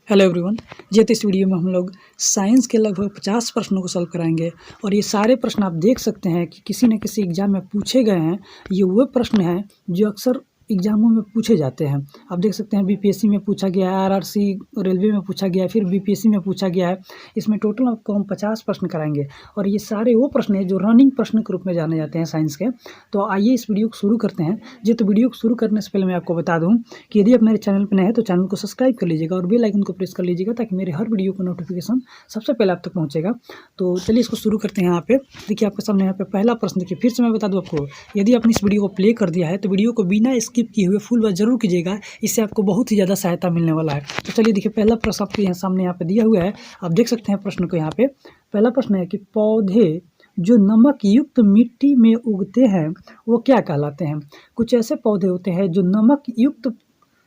Hello everyone. जी तो इस video में हम लोग साइंस के लगभग 50 प्रश्नों को सॉल्व कराएंगे और ये सारे प्रश्न आप देख सकते हैं कि किसी न किसी एग्जाम में पूछे गए हैं। ये वो प्रश्न हैं जो अक्सर एग्जामों में पूछे जाते हैं। आप देख सकते हैं बीपीएससी में पूछा गया है, आरआरसी रेलवे में पूछा गया है, फिर बीपीएससी में पूछा गया है। इसमें टोटल आपको हम 50 प्रश्न कराएंगे और ये सारे वो प्रश्न हैं जो रनिंग प्रश्न के रूप में जाने जाते हैं साइंस के। तो आइए इस वीडियो को शुरू करते हैं। जी तो वीडियो को शुरू करने से पहले मैं आपको बता दूं कि यदि आप मेरे चैनल पर नए हैं तो चैनल को सब्सक्राइब कर लीजिएगा और बेल आइकन को प्रेस कर लीजिएगा ताकि मेरे हर वीडियो का नोटिफिकेशन सबसे पहले आप तक पहुंचेगा। तो चलिए इसको शुरू करते हैं। यहाँ पे देखिए आपके सामने यहाँ पे पहला प्रश्न देखिए। फिर से मैं बता दूं आपको, यदि आपने इस वीडियो को प्ले कर दिया है तो वीडियो को बिना स्किप किए हुए फुल वॉच जरूर कीजिएगा, इससे आपको बहुत ही ज़्यादा सहायता मिलने वाला है। तो चलिए देखिए पहला प्रश्न आपके यहाँ सामने यहाँ पे दिया हुआ है, आप देख सकते हैं प्रश्न को। यहाँ पे पहला प्रश्न है कि पौधे जो नमक युक्त मिट्टी में उगते हैं वो क्या कहलाते हैं। कुछ ऐसे पौधे होते हैं जो नमक युक्त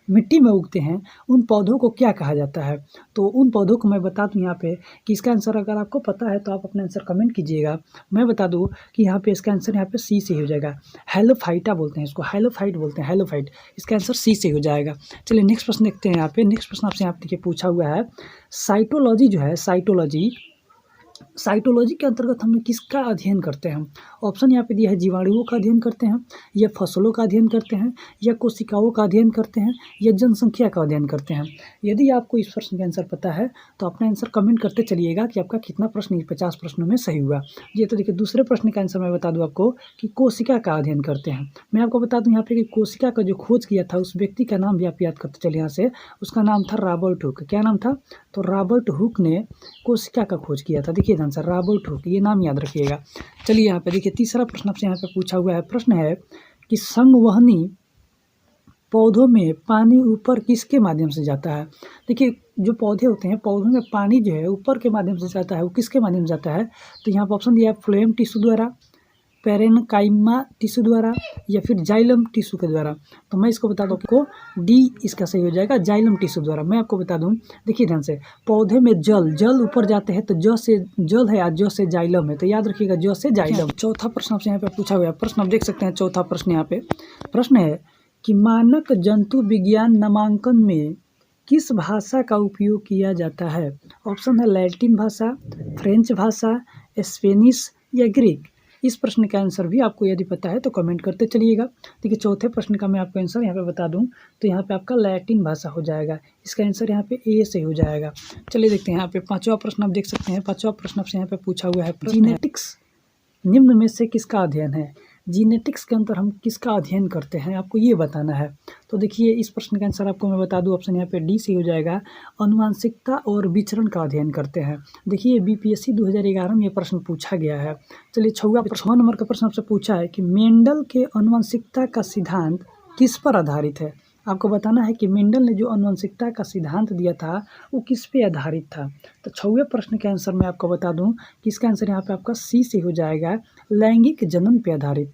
मिट्टी में उगते हैं, उन पौधों को क्या कहा जाता है। तो उन पौधों को मैं बता दूं यहाँ पे कि इसका आंसर अगर आपको पता है तो आप अपना आंसर कमेंट कीजिएगा। मैं बता दूं कि यहाँ पे इसका आंसर यहाँ पे सी से हो जाएगा। हेलोफाइटा बोलते हैं इसको, हेलोफाइट बोलते हैं, हेलोफाइट। इसका आंसर सी से हो जाएगा। चलिए नेक्स्ट प्रश्न देखते हैं। यहाँ पे नेक्स्ट प्रश्न आपसे यहाँ देखिए पूछा हुआ है, साइटोलॉजी जो है, साइटोलॉजी के अंतर्गत हम किसका अध्ययन करते हैं। ऑप्शन यहाँ पे दिया है, जीवाणुओं का अध्ययन करते हैं, या फसलों का अध्ययन करते हैं, या कोशिकाओं का अध्ययन करते हैं, या जनसंख्या का अध्ययन करते हैं। यदि आपको इस प्रश्न का आंसर पता है तो अपना आंसर कमेंट करते चलिएगा कि आपका कितना प्रश्न 50 प्रश्नों में सही हुआ। ये तो देखिए दूसरे प्रश्न का आंसर मैं बता दूँ आपको कि कोशिका का अध्ययन करते हैं। मैं आपको बता दूँ यहाँ पे कि कोशिका का जो खोज किया था उस व्यक्ति का नाम भी आप याद करते चलिए यहाँ से। उसका नाम था रॉबर्ट हुक। क्या नाम था? तो रॉबर्ट हुक ने कोशिका का खोज किया था। देखिए आंसर रॉबर्ट हुक, ये नाम याद रखिएगा। चलिए यहाँ पे देखिए तीसरा प्रश्न आपसे यहाँ पे पूछा हुआ है। प्रश्न है कि संवहनी पौधों में पानी ऊपर किसके माध्यम से जाता है। देखिए जो पौधे होते हैं, पौधों में पानी जो है ऊपर के माध्यम से जाता है, वो किसके माध्यम से जाता है। तो यहाँ पर ऑप्शन दिया है, फ्लोएम टिश्यू द्वारा, पेरेनकाइमा टिश्यू द्वारा, या फिर जाइलम टिश्यू के द्वारा। तो मैं इसको बता दूं आपको, डी इसका सही हो जाएगा, जाइलम टिश्यू द्वारा। मैं आपको बता दूं, देखिए ध्यान से, पौधे में जल ऊपर जाते हैं तो ज से जल है, आज ज से जाइलम है, तो याद रखिएगा ज से जाइलम। चौथा प्रश्न आपसे यहाँ पे पूछा हुआ है। प्रश्न आप देख सकते हैं, चौथा प्रश्न यहाँ पे प्रश्न है कि मानक जंतु विज्ञान नामांकन में किस भाषा का उपयोग किया जाता है। ऑप्शन है लैटिन भाषा, फ्रेंच भाषा, स्पेनिश, या ग्रीक। इस प्रश्न का आंसर भी आपको यदि पता है तो कमेंट करते चलिएगा। देखिए चौथे प्रश्न का मैं आपको आंसर यहाँ पे बता दूं तो यहाँ पे आपका लैटिन भाषा हो जाएगा। इसका आंसर यहाँ पे ए से हो जाएगा। चलिए देखते हैं यहाँ पे पांचवा प्रश्न आप देख सकते हैं। पांचवा प्रश्न आपसे यहाँ पे पूछा हुआ है, जीनेटिक्स निम्न में से किसका अध्ययन है। जीनेटिक्स के अंदर हम किसका अध्ययन करते हैं, आपको ये बताना है। तो देखिए इस प्रश्न का आंसर आपको मैं बता दूं, ऑप्शन यहाँ पे डी से हो जाएगा, अनुवांशिकता और विचरण का अध्ययन करते हैं। देखिए बीपीएससी 2011 में ये प्रश्न पूछा गया है। चलिए 6 नंबर का प्रश्न आपसे पूछा है कि मेंडल के अनुवांशिकता का सिद्धांत किस पर आधारित है। आपको बताना है कि मेंडल ने जो अनुवांशिकता का सिद्धांत दिया था वो किस पे आधारित था। तो 6वें प्रश्न के आंसर मैं आपको बता दूं कि इसका आंसर यहाँ पे आपका सी से हो जाएगा, लैंगिक जनन पे आधारित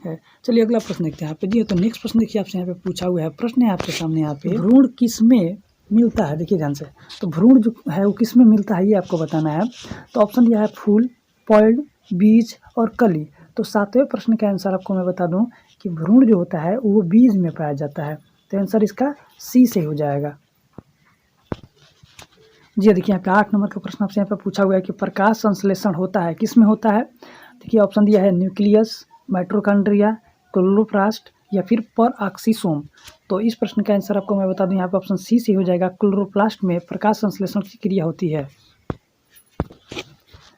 है। चलिए अगला प्रश्न देखते हैं यहाँ पे। जी तो नेक्स्ट प्रश्न देखिए आपसे यहाँ पे पूछा हुआ है। प्रश्न है आपके सामने यहाँ पे, भ्रूण किस में मिलता है। देखिए ध्यान से, तो भ्रूण जो है वो किस में मिलता है ये आपको बताना है। तो ऑप्शन दिया है फूल, पॉइल्ड, बीज और कली। तो 7वें प्रश्न का आंसर आपको मैं बता दूं कि भ्रूण जो होता है वो बीज में पाया जाता है। तो आंसर इसका सी से हो जाएगा। जी देखिए यहाँ पे 8 नंबर का प्रश्न आपसे यहाँ पे पूछा हुआ है कि प्रकाश संश्लेषण होता है किस में होता है। देखिए ऑप्शन दिया है न्यूक्लियस, माइटोकॉन्ड्रिया, क्लोरोप्लास्ट, या फिर परऑक्सीसोम। तो इस प्रश्न का आंसर आपको मैं बता दूं यहाँ पे ऑप्शन सी से हो जाएगा, क्लोरोप्लास्ट में प्रकाश संश्लेषण की क्रिया होती है।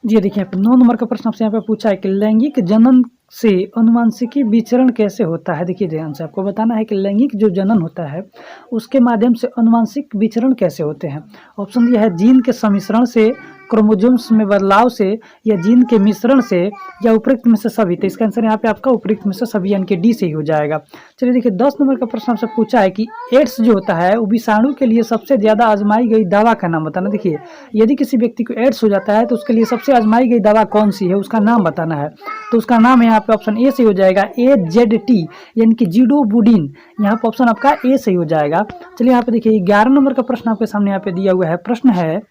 जी देखिए यहाँ पे 9 नंबर का प्रश्न आपसे यहाँ पे पूछा है कि लैंगिक जनन से अनुवांशिकी विचरण कैसे होता है। देखिए ध्यान से, आपको बताना है कि लैंगिक जो जनन होता है उसके माध्यम से अनुवांशिक विचरण कैसे होते हैं। ऑप्शन दिया है जीन के सम्मिश्रण से, क्रोमोसोम्स में बदलाव से, या जीन के मिश्रण से, या उपयुक्त में से सभी। तो इसका आंसर यहाँ पे आपका उपयुक्त में से सभी यानी कि डी से ही हो जाएगा। चलिए देखिए 10 नंबर का प्रश्न आपसे पूछा है कि एड्स जो होता है वो विषाणु के लिए सबसे ज़्यादा आजमाई गई दवा का नाम बताना। देखिए यदि किसी व्यक्ति को एड्स हो जाता है तो उसके लिए सबसे आजमाई गई दवा कौन सी है, उसका नाम बताना है। तो उसका नाम यहाँ पे ऑप्शन ए से हो जाएगा, AZT यानी कि जिडोबुडिन। यहाँ पे ऑप्शन आपका ए से ही हो जाएगा। चलिए यहाँ पे देखिए 11 नंबर का प्रश्न आपके सामने यहाँ पे दिया हुआ है। प्रश्न है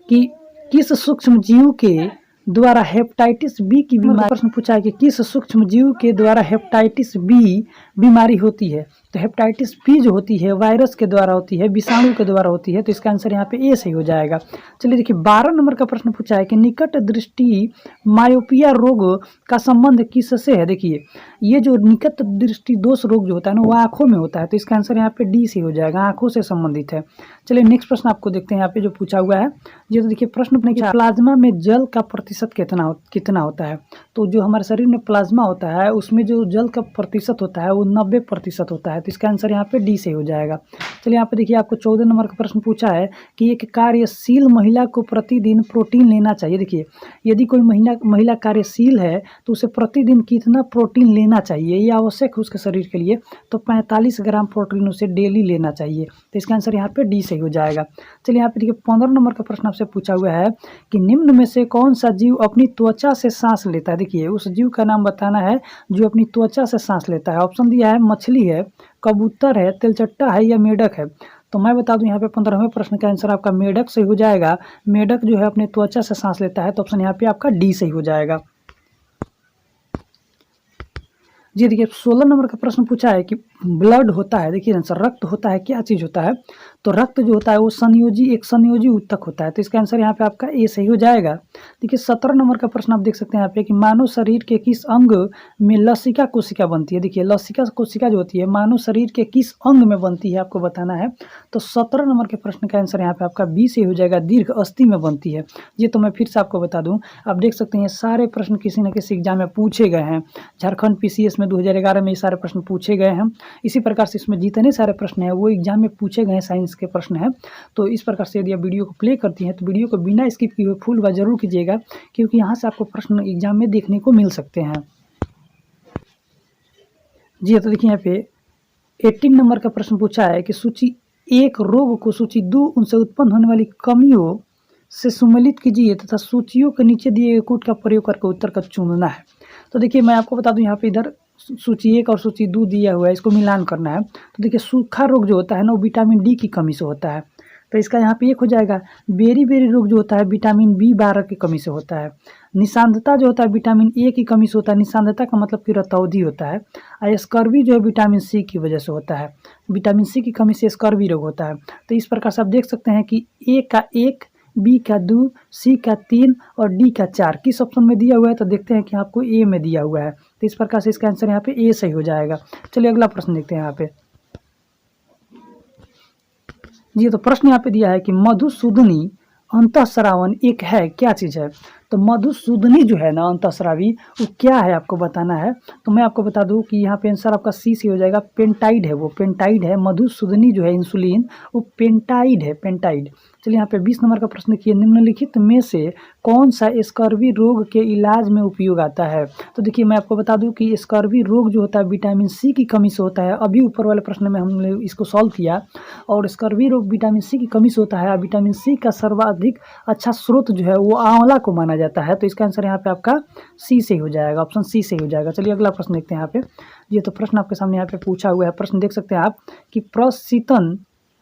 कि किस सूक्ष्म जीव के द्वारा हेपेटाइटिस बी की बीमारी। प्रश्न पूछा है कि किस सूक्ष्म जीव के द्वारा हेपेटाइटिस बी बीमारी होती है। तो हेपेटाइटिस बी जो होती है वायरस के द्वारा होती है, विषाणु के द्वारा होती है, तो इसका आंसर यहाँ पे ए सही हो जाएगा। चलिए देखिए 12 नंबर का प्रश्न पूछा है कि निकट दृष्टि मायोपिया रोग का संबंध किससे है। देखिए ये जो निकट दृष्टि दोष रोग जो होता है ना वो आंखों में होता है, तो इसका आंसर यहाँ पे डी सही हो जाएगा, आंखों से संबंधित है। चलिए नेक्स्ट प्रश्न आपको देखते हैं यहाँ पे जो पूछा हुआ है। ये तो देखिए प्रश्न अपने प्लाज्मा में जल का प्रतिशत कितना होता है। तो जो हमारे शरीर में प्लाज्मा होता है उसमें जो जल का प्रतिशत होता है वो 90% होता है, तो इसका आंसर यहाँ पे डी सही हो जाएगा। चलिए यहाँ पे देखिए आपको 14 नंबर का प्रश्न पूछा है कि एक कार्यशील महिला को प्रतिदिन प्रोटीन लेना चाहिए। देखिए यदि कोई महिला कार्यशील है तो उसे प्रतिदिन कितना प्रोटीन लेना चाहिए, ये आवश्यक है उसके शरीर के लिए, तो 45 ग्राम प्रोटीन उसे डेली लेना चाहिए, तो इसका आंसर यहाँ पे डी सही हो जाएगा। चलिए यहाँ पे देखिए 15 नंबर का प्रश्न आपसे पूछा हुआ है कि निम्न में से कौन सा जीव अपनी त्वचा से सांस लेता है। देखिए उस जीव का नाम बताना है जो अपनी त्वचा से सांस लेता है। ऑप्शन दिया है मछली है, कबूतर है, तिलचट्टा है या मेढक है। तो मैं बता दूं यहाँ पे 15वें प्रश्न का आंसर आपका मेढक सही हो जाएगा। मेढक जो है अपने त्वचा से सांस लेता है, तो ऑप्शन यहाँ पे आपका डी सही हो जाएगा। जी देखिए 16 नंबर का प्रश्न पूछा है कि ब्लड होता है, देखिए आंसर रक्त होता है, क्या चीज़ होता है। तो रक्त जो होता है वो एक संयोजी ऊतक होता है, तो इसका आंसर यहाँ पे आपका ए सही हो जाएगा। देखिए 17 नंबर का प्रश्न आप देख सकते हैं यहाँ पे कि मानव शरीर के किस अंग में लसिका कोशिका बनती है। देखिए लसिका कोशिका जो होती है मानव शरीर के किस अंग में बनती है आपको बताना है। तो 17 नंबर के प्रश्न का आंसर यहाँ पे आपका बी सही हो जाएगा, दीर्घ अस्थि में बनती है। ये तो मैं फिर से आपको बता दूँ, आप देख सकते हैं सारे प्रश्न किसी न किसी एग्जाम में पूछे गए हैं। झारखंड PCS में 2011 में ये सारे प्रश्न पूछे गए हैं। इसी प्रकार से इसमें जितने सारे प्रश्न हैं वो एग्जाम में पूछे गए साइंस के प्रश्न हैं। तो इस प्रकार से यदि आप वीडियो को प्ले करती हैं तो वीडियो को बिना स्किप किए हुए फुल बार जरूर कीजिएगा, क्योंकि यहाँ से आपको प्रश्न एग्जाम में देखने को मिल सकते हैं। जी तो देखिए यहाँ पे 18 नंबर का प्रश्न पूछा है कि सूची 1 रोग को सूची 2 उनसे उत्पन्न होने वाली कमियों से सम्मिलित कीजिए तथा सूचियों के नीचे दिए गए कोड का प्रयोग करके उत्तर का चुनना है। तो देखिए मैं आपको बता दूं यहाँ पे इधर सूची 1 और सूची 2 दिया हुआ है, इसको मिलान करना है। तो देखिए सूखा रोग जो होता है ना वो विटामिन डी की कमी से होता है, तो इसका यहाँ पे 1 हो जाएगा। बेरी रोग जो होता है विटामिन B12 की कमी से होता है। निशांतता जो होता है विटामिन ए की कमी से होता है, निशांतता का मतलब कि रतौंधी होता है। और स्कर्वी जो है विटामिन सी की वजह से होता है, विटामिन सी की कमी से स्कर्वी रोग होता है। तो इस प्रकार से आप देख सकते हैं कि ए का 1, बी का 2, सी का 3 और डी का 4 किस ऑप्शन में दिया हुआ है। तो देखते हैं कि आपको ए में दिया हुआ है, तो इस प्रकार से इसका आंसर यहाँ पे ए सही हो जाएगा। चलिए अगला प्रश्न देखते हैं यहाँ पे। जी तो प्रश्न यहाँ पे दिया है कि मधुसूदनी अंतःस्रावन एक है, क्या चीज़ है। तो मधुसूदनी जो है ना अंतःस्रावी वो क्या है आपको बताना है। तो मैं आपको बता दूं कि यहाँ पे आंसर आपका सी से हो जाएगा, पेंटाइड है, वो पेंटाइड है। मधुसूदनी जो है इंसुलिन वो पेंटाइड है, पेंटाइड। चलिए यहाँ पे 20 नंबर का प्रश्न किए निम्नलिखित में से कौन सा स्कर्वी रोग के इलाज में उपयोग आता है। तो देखिए मैं आपको बता दूं कि स्कर्वी रोग जो होता है विटामिन सी की कमी से होता है। अभी ऊपर वाले प्रश्न में हमने इसको सॉल्व किया, और स्कर्वी रोग विटामिन सी की कमी से होता है। विटामिन सी का सर्वाधिक अच्छा स्रोत जो है वो आंवला को माना जाता है, तो इसका आंसर यहाँ पे आपका सी से हो जाएगा, ऑप्शन सी से हो जाएगा। चलिए अगला प्रश्न देखते हैं यहाँ पे। ये तो प्रश्न आपके सामने यहाँ पे पूछा हुआ है, प्रश्न देख सकते हैं आप कि प्रशीतन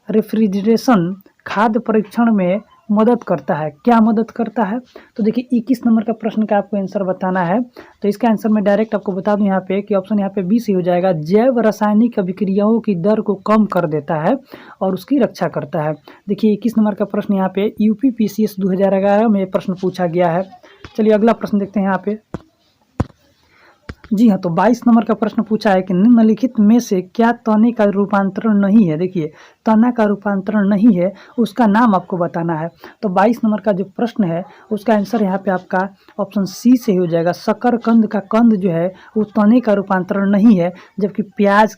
रेफ्रिजरेशन खाद्य परीक्षण में मदद करता है, क्या मदद करता है। तो देखिए 21 नंबर का प्रश्न का आपको आंसर बताना है। तो इसका आंसर मैं डायरेक्ट आपको बता दूं यहाँ पे कि ऑप्शन यहाँ पे बी से हो जाएगा, जैव रासायनिक अभिक्रियाओं की दर को कम कर देता है और उसकी रक्षा करता है। देखिए 21 नंबर का प्रश्न यहाँ पे यूपी PCS 2011 में प्रश्न पूछा गया है। चलिए अगला प्रश्न देखते हैं यहाँ पे। जी हाँ तो 22 नंबर का प्रश्न पूछा है कि निम्नलिखित में से क्या तने का रूपांतरण नहीं है। देखिए तना का रूपांतरण नहीं है, उसका नाम आपको बताना है। तो 22 नंबर का जो प्रश्न है उसका आंसर यहाँ पे आपका ऑप्शन सी से हो जाएगा। शकरकंद का कंद जो है वो तने का रूपांतरण नहीं है, जबकि प्याज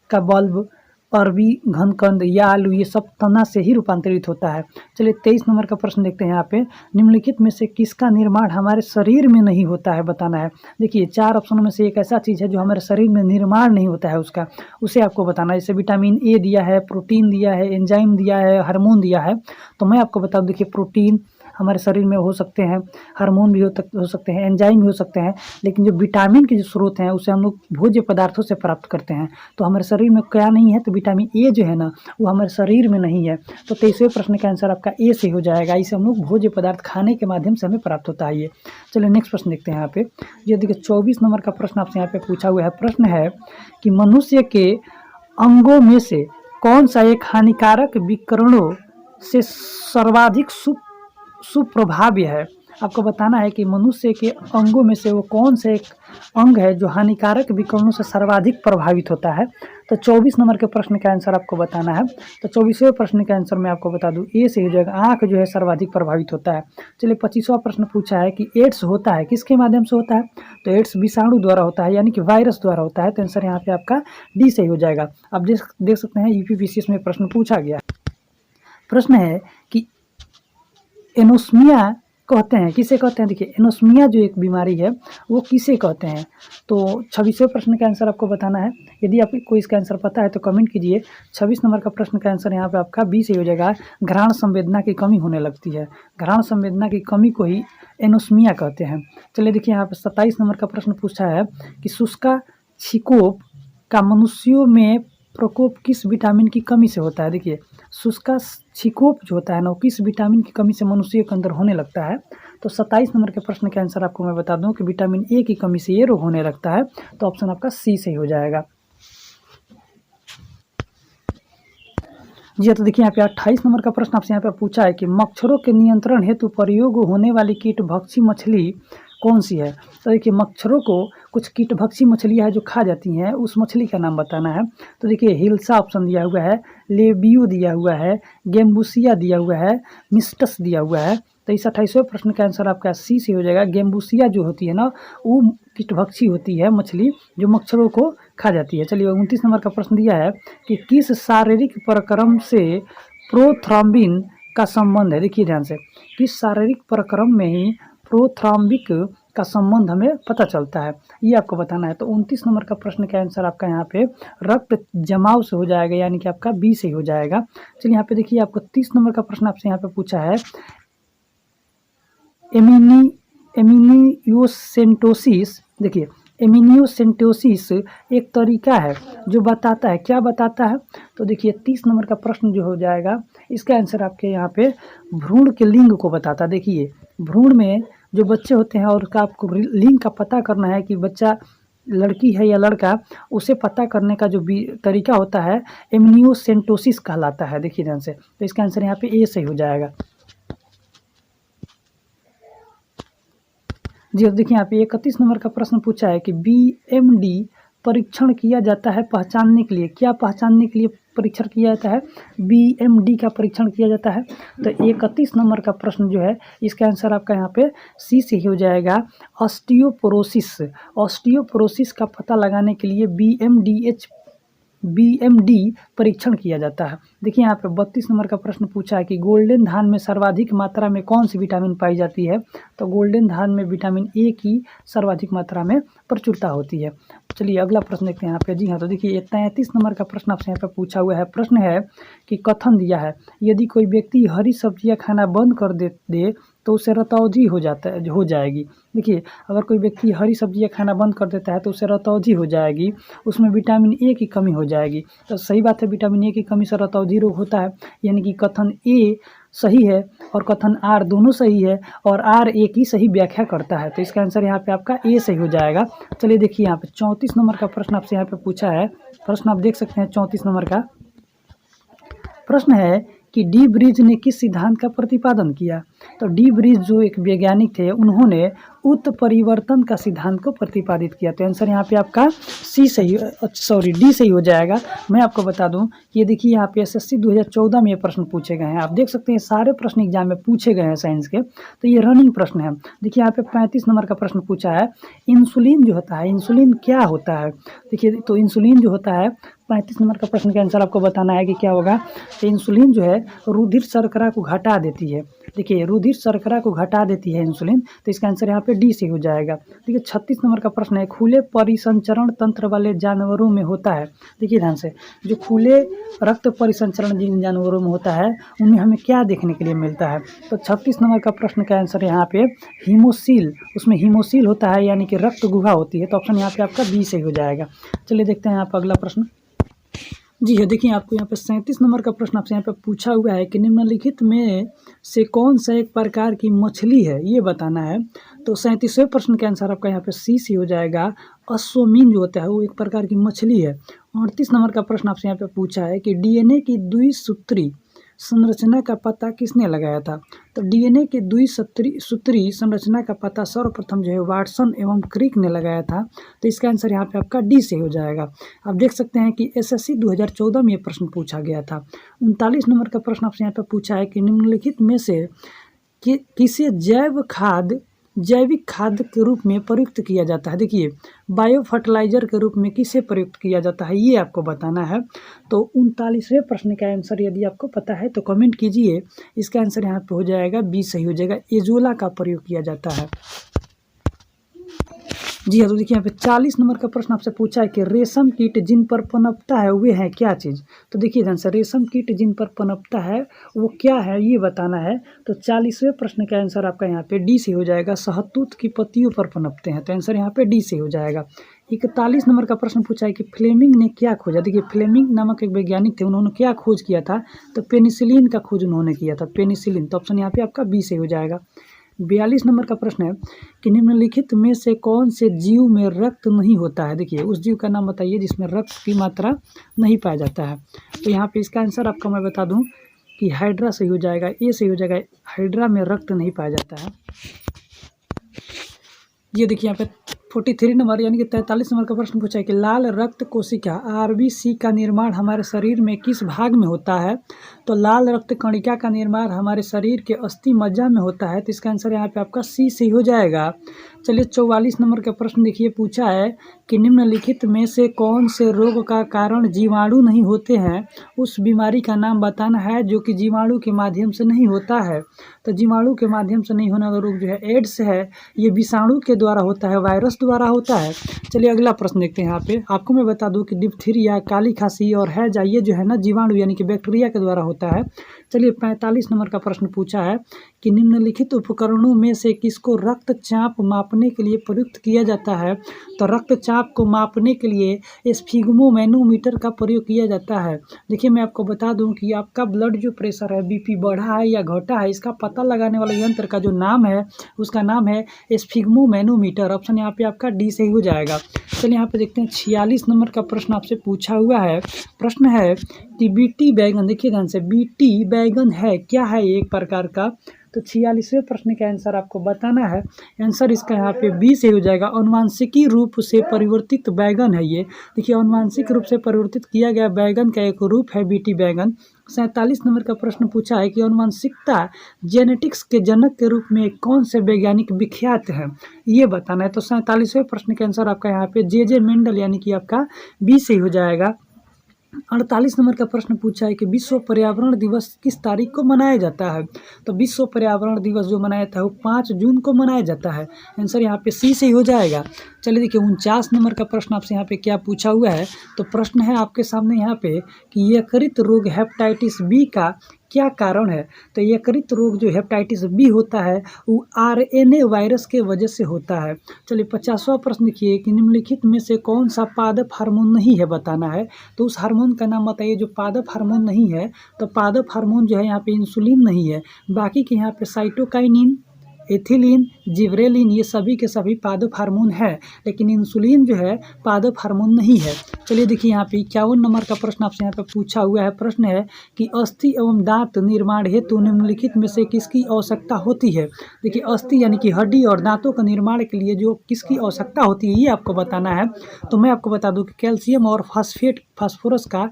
का बल्ब, अरबी घनकंद या आलू ये सब तना से ही रूपांतरित होता है। चलिए 23 नंबर का प्रश्न देखते हैं यहाँ पे। निम्नलिखित में से किसका निर्माण हमारे शरीर में नहीं होता है बताना है। देखिए 4 ऑप्शनों में से एक ऐसा चीज़ है जो हमारे शरीर में निर्माण नहीं होता है उसका, उसे आपको बताना है। जैसे विटामिन ए दिया है, प्रोटीन दिया है, एंजाइम दिया है, हार्मोन दिया है। तो मैं आपको बता दूं देखिए प्रोटीन हमारे शरीर में हो सकते हैं, हार्मोन भी हो सकते हैं, एंजाइम भी हो सकते हैं, लेकिन जो विटामिन के जो स्रोत हैं उसे हम लोग भोज्य पदार्थों से प्राप्त करते हैं। तो हमारे शरीर में क्या नहीं है, तो विटामिन ए जो है ना वो हमारे शरीर में नहीं है। तो 23वें प्रश्न का आंसर आपका ए से हो जाएगा। इसे हम लोग भोज्य पदार्थ खाने के माध्यम से हमें प्राप्त होता है ये। चलिए नेक्स्ट प्रश्न देखते हैं यहाँ पे। ये देखिए 24 नंबर का प्रश्न आपसे यहाँ पे पूछा हुआ है। प्रश्न है कि मनुष्य के अंगों में से कौन सा एक हानिकारक विकिरणों से सर्वाधिक सुप्रभाव्य है? आपको बताना है कि मनुष्य के अंगों में से वो कौन सा एक अंग है जो हानिकारक विकिरणों से सर्वाधिक प्रभावित होता है। तो 24 नंबर के प्रश्न का आंसर आपको बताना है। तो 24वें प्रश्न का आंसर मैं आपको बता दूं, ए से हो जाएगा। आँख जो है सर्वाधिक प्रभावित होता है। चलिए 25वां प्रश्न पूछा है कि एड्स होता है किसके माध्यम से होता है? तो एड्स विषाणु द्वारा होता है, यानी कि वायरस द्वारा होता है। तो आंसर यहाँ पे आपका डी सही हो जाएगा। आप देख सकते हैं यूपीपीसीएस में प्रश्न पूछा गया। प्रश्न है कि एनोस्मिया कहते हैं किसे कहते हैं? देखिए एनोस्मिया जो एक बीमारी है वो किसे कहते हैं? तो 26वें प्रश्न का आंसर आपको बताना है। यदि आपको इसका आंसर पता है तो कमेंट कीजिए। 26 नंबर का प्रश्न का आंसर यहाँ पे आपका बी से हो जाएगा। घ्राण संवेदना की कमी होने लगती है। घ्राण संवेदना की कमी को ही एनोस्मिया कहते हैं। चलिए देखिए यहाँ पे 27 नंबर का प्रश्न पूछा है कि शुष्का छिकोप का मनुष्यों में प्रकोप किस विटामिन की कमी से होता है? देखिए शुष्का छिकोप जो होता है ना, वो किस विटामिन की कमी से मनुष्य के अंदर होने लगता है? तो 27 नंबर के प्रश्न के आंसर आपको मैं बता दूं कि विटामिन ए की कमी से ये रोग होने लगता है। तो ऑप्शन आपका सी सही हो जाएगा। जी तो देखिए यहाँ पे 28 नंबर का प्रश्न आपसे यहाँ पे पूछा है कि मच्छरों के नियंत्रण हेतु प्रयोग होने वाली कीटभक्षी मछली कौन सी है? तो देखिए मच्छरों को कुछ कीटभक्षी मछलियाँ हैं जो खा जाती हैं, उस मछली का नाम बताना है। तो देखिए हिल्सा ऑप्शन दिया हुआ है, लेबियो दिया हुआ है, गेम्बुसिया दिया हुआ है, मिस्टस दिया हुआ है। तो इस 28वें प्रश्न का आंसर आपका सी से हो जाएगा। गेम्बुसिया जो होती है ना, वो कीटभक्षी होती है मछली जो मच्छरों को खा जाती है। चलिए 29 नंबर का प्रश्न दिया है कि किस शारीरिक प्रक्रम से प्रोथ्रम्बिन का संबंध है? देखिए ध्यान से, किस शारीरिक प्रक्रम में ही प्रोथ्रम्बिक का संबंध हमें पता चलता है, ये आपको बताना है। तो 29 नंबर का प्रश्न का आंसर आपका यहाँ पे रक्त जमाव से हो जाएगा, यानी कि आपका बी से हो जाएगा। चलिए यहाँ पे देखिए आपको 30 नंबर का प्रश्न आपसे यहाँ पे पूछा है एमिनियोसेंटोसिस। देखिए एमिनियोसेंटोसिस एक तरीका है जो बताता है, क्या बताता है? तो देखिए 30 नंबर का प्रश्न जो हो जाएगा, इसका आंसर आपके यहाँ पे भ्रूण के लिंग को बताता है। देखिए भ्रूण में जो बच्चे होते हैं और उसका आपको लिंग का पता करना है कि बच्चा लड़की है या लड़का, उसे पता करने का जो भी तरीका होता है एमिनियोसेंटोसिस कहलाता है। देखिए ध्यान से, तो इसका आंसर यहाँ पे ए सही हो जाएगा। जी अब देखिए यहाँ पे 31 नंबर का प्रश्न पूछा है कि BMD परीक्षण किया जाता है पहचानने के लिए, क्या पहचानने के लिए परीक्षण किया जाता है? BMD का परीक्षण किया जाता है। तो 31 नंबर का प्रश्न जो है, इसका आंसर आपका यहाँ पे सी से ही हो जाएगा। ऑस्टियोपोरोसिस का पता लगाने के लिए BMD परीक्षण किया जाता है। देखिए यहाँ पे 32 नंबर का प्रश्न पूछा है कि गोल्डन धान में सर्वाधिक मात्रा में कौन सी विटामिन पाई जाती है? तो गोल्डन धान में विटामिन ए की सर्वाधिक मात्रा में प्रचुरता होती है। चलिए अगला प्रश्न देखते हैं यहाँ पे। जी हाँ, तो देखिए 33 नंबर का प्रश्न आपसे यहाँ पे पूछा हुआ है। प्रश्न है कि कथन दिया है, यदि कोई व्यक्ति हरी सब्जियाँ खाना बंद कर दे तो उसे रतौंधी हो जाएगी। देखिए अगर कोई व्यक्ति हरी सब्जियाँ खाना बंद कर देता है तो उसे रतौंधी हो जाएगी, उसमें विटामिन ए की कमी हो जाएगी। तो सही बात है, विटामिन ए की कमी से रतौंधी रोग होता है, यानी कि कथन ए सही है और कथन आर दोनों सही है, और आर ए की सही व्याख्या करता है। तो इसका आंसर यहाँ पे आपका ए सही हो जाएगा। चलिए देखिए यहाँ पे 34 नंबर का प्रश्न आपसे यहाँ पे पूछा है। प्रश्न आप देख सकते हैं 34 नंबर का प्रश्न है कि डी ब्रिज ने किस सिद्धांत का प्रतिपादन किया? तो डी ब्रिज जो एक वैज्ञानिक थे, उन्होंने उत्परिवर्तन का सिद्धांत को प्रतिपादित किया। तो आंसर यहाँ पे आपका डी सही हो जाएगा। मैं आपको बता दूं कि ये देखिए यहाँ पे SSC 2014 में ये प्रश्न पूछे गए हैं। आप देख सकते हैं सारे प्रश्न एग्जाम में पूछे गए हैं साइंस के, तो ये रनिंग प्रश्न है। देखिए यहाँ पे 35 नंबर का प्रश्न पूछा है, इंसुलिन जो होता है, इंसुलिन क्या होता है? देखिए तो इंसुलिन जो होता है, 35 नंबर का प्रश्न का आंसर आपको बताना है कि क्या होगा। तो इंसुलिन जो है रुधिर शर्करा को घटा देती है। देखिए रुधिर शर्करा को घटा देती है इंसुलिन, तो इसका आंसर यहाँ पे डी से हो जाएगा। देखिए 36 नंबर का प्रश्न है, खुले परिसंचरण तंत्र वाले जानवरों में होता है। देखिए ध्यान से, जो खुले रक्त परिसंचरण जिन जानवरों में होता है उनमें हमें क्या देखने के लिए मिलता है? तो 36 नंबर का प्रश्न का आंसर यहाँ पे हीमोसील, उसमें हीमोसील होता है, यानी कि रक्त गुहा होती है। तो ऑप्शन यहाँ पे आपका बी से हो जाएगा। चलिए देखते हैं यहाँ पर अगला प्रश्न। जी हाँ, देखिए आपको यहाँ पे 37 नंबर का प्रश्न आपसे यहाँ पे पूछा हुआ है कि निम्नलिखित में से कौन सा एक प्रकार की मछली है, ये बताना है। तो 37वें प्रश्न के आंसर आपका यहाँ पे सी हो जाएगा। अश्वमीन जो होता है वो एक प्रकार की मछली है। 38 नंबर का प्रश्न आपसे यहाँ पे पूछा है कि डीएनए की द्विसूत्री संरचना का पता किसने लगाया था। तो डीएनए की द्विसूत्री संरचना का पता सर्वप्रथम जो है वाटसन एवं क्रिक ने लगाया था। तो इसका आंसर यहाँ पे आपका डी से हो जाएगा। आप देख सकते हैं कि एसएससी 2014 में ये प्रश्न पूछा गया था। 39 नंबर का प्रश्न आपसे यहाँ पे पूछा है कि निम्नलिखित में से किसे जैविक खाद के रूप में प्रयुक्त किया जाता है। देखिए, बायो फर्टिलाइजर के रूप में किसे प्रयुक्त किया जाता है, ये आपको बताना है। तो 39वें प्रश्न का आंसर यदि आपको पता है तो कमेंट कीजिए। इसका आंसर यहाँ पे हो जाएगा बी सही हो जाएगा। एजोला का प्रयोग किया जाता है। जी हाँ, तो देखिए यहाँ पे 40 नंबर का प्रश्न आपसे पूछा है कि रेशम कीट जिन पर पनपता है वे है क्या चीज़। तो देखिए आंसर, रेशम कीट जिन पर पनपता है वो क्या है ये बताना है। तो 40वें प्रश्न का आंसर आपका यहाँ पे डी से हो जाएगा। शहतूत की पत्तियों पर पनपते हैं, तो आंसर यहाँ पे डी से हो जाएगा। 41 नंबर का प्रश्न पूछा है कि फ्लेमिंग ने क्या खोजा। देखिए, फ्लेमिंग नामक एक वैज्ञानिक थे, उन्होंने क्या खोज किया था। तो पेनिसिलिन का खोज उन्होंने किया था, पेनिसिलिन। तो ऑप्शन यहाँ पे आपका बी से हो जाएगा। 42 नंबर का प्रश्न है कि निम्नलिखित में से कौन से जीव में रक्त नहीं होता है। देखिए, उस जीव का नाम बताइए जिसमें रक्त की मात्रा नहीं पाया जाता है। तो यहाँ पे इसका आंसर आपको मैं बता दूं कि हाइड्रा सही हो जाएगा, ए सही हो जाएगा। हाइड्रा में रक्त नहीं पाया जाता है। ये देखिए यहाँ पे 43 नंबर यानी कि 43 नंबर का प्रश्न पूछा है कि लाल रक्त कोशिका आरबीसी का निर्माण हमारे शरीर में किस भाग में होता है। तो लाल रक्त कणिका का निर्माण हमारे शरीर के अस्थि मज्जा में होता है। तो इसका आंसर यहाँ पे आपका सी सही हो जाएगा। चलिए 44 नंबर का प्रश्न देखिए, पूछा है कि निम्नलिखित में से कौन से रोग का कारण जीवाणु नहीं होते हैं। उस बीमारी का नाम बताना है जो कि जीवाणु के माध्यम से नहीं होता है। तो जीवाणु के माध्यम से नहीं होने वाला रोग जो है एड्स है, ये विषाणु के द्वारा होता है, वायरस द्वारा होता है। चलिए अगला प्रश्न देखते हैं। यहाँ पे आपको मैं बता दूं कि डिप्थीरिया, काली खांसी और हैजा ये जो है ना जीवाणु यानी कि बैक्टीरिया के द्वारा होता है। चलिए 45 नंबर का प्रश्न पूछा है कि निम्नलिखित उपकरणों में से किसको रक्तचाप मापने के लिए प्रयुक्त किया जाता है। तो रक्तचाप को मापने के लिए स्फिग्मोमैनोमीटर का प्रयोग किया जाता है। देखिए, मैं आपको बता दूं कि आपका ब्लड जो प्रेशर है, बीपी बढ़ा है या घटा है, इसका पता लगाने वाले यंत्र का जो नाम है उसका नाम है स्फिग्मोमैनोमीटर। ऑप्शन यहाँ पे आपका डी सही हो जाएगा। चलिए यहाँ पे देखते हैं 46 नंबर का प्रश्न आपसे पूछा हुआ है। प्रश्न है कि बीटी बैगन, देखिए ध्यान से, बीटी बैगन है क्या है एक प्रकार का। तो 46वें प्रश्न का आंसर आपको बताना है। आंसर इसका यहाँ पे बी से हो जाएगा। अनुवांशिकी रूप से परिवर्तित बैगन है ये। देखिए, अनुवांशिक रूप से परिवर्तित किया गया बैगन का एक रूप है बीटी बैगन। 47 नंबर का प्रश्न पूछा है कि अनुवांशिकता जेनेटिक्स के जनक के रूप में कौन से वैज्ञानिक विख्यात हैं, ये बताना है। तो 47वें प्रश्न के आंसर आपका यहाँ पे जे मेंडल यानी कि आपका बी से हो जाएगा। 48 नंबर का प्रश्न पूछा है कि विश्व पर्यावरण दिवस किस तारीख को मनाया जाता है। तो विश्व पर्यावरण दिवस जो मनाया जाता है वो 5 जून को मनाया जाता है। आंसर यहाँ पे सी से ही हो जाएगा। चलिए देखिए 49 नंबर का प्रश्न आपसे यहाँ पे क्या पूछा हुआ है। तो प्रश्न है आपके सामने यहाँ पे कि यकृत रोग हेपेटाइटिस बी का क्या कारण है। तो यकृत रोग जो हेपेटाइटिस बी होता है वो आरएनए वायरस के वजह से होता है। चलिए 50वां प्रश्न देखिए कि निम्नलिखित में से कौन सा पादप हार्मोन नहीं है बताना है। तो उस हार्मोन का नाम बताइए जो पादप हार्मोन नहीं है। तो पादप हार्मोन जो है यहाँ पे इंसुलिन नहीं है, बाकी के यहाँ पे साइटोकाइनिन, एथिलीन, जिब्रेलिन ये सभी के सभी पादप हार्मोन है, लेकिन इंसुलिन जो है पादप हार्मोन नहीं है। चलिए देखिए यहाँ पे 51 नंबर का प्रश्न आपसे यहाँ पे पूछा हुआ है। प्रश्न है कि अस्थि एवं दांत निर्माण हेतु निम्नलिखित में से किसकी आवश्यकता होती है। देखिए, अस्थि यानी कि हड्डी और दांतों का निर्माण के लिए जो किसकी आवश्यकता होती है ये आपको बताना है। तो मैं आपको बता दूं कि कैल्शियम और फास्फोरस का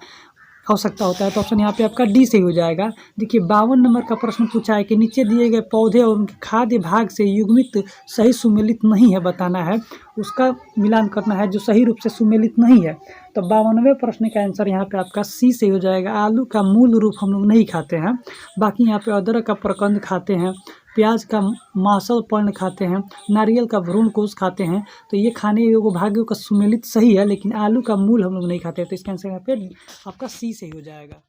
आवश्यकता होता है। तो ऑप्शन यहाँ पे आपका डी से हो जाएगा। देखिए 52 नंबर का प्रश्न पूछा है कि नीचे दिए गए पौधे और उनके खाद्य भाग से युग्मित सही सुमेलित नहीं है बताना है। उसका मिलान करना है जो सही रूप से सुमेलित नहीं है। तो 52वें प्रश्न का आंसर यहाँ पे आपका सी से हो जाएगा। आलू का मूल रूप हम लोग नहीं खाते हैं, बाकी यहाँ पे अदरक का प्रकंद खाते हैं, प्याज का मांसल पर्ण खाते हैं, नारियल का भ्रूण कोष खाते हैं। तो ये खाने योग्य भाग्यों का सुमेलित सही है, लेकिन आलू का मूल हम लोग नहीं खाते। तो इसका आंसर यहाँ पे आपका सी से ही हो जाएगा।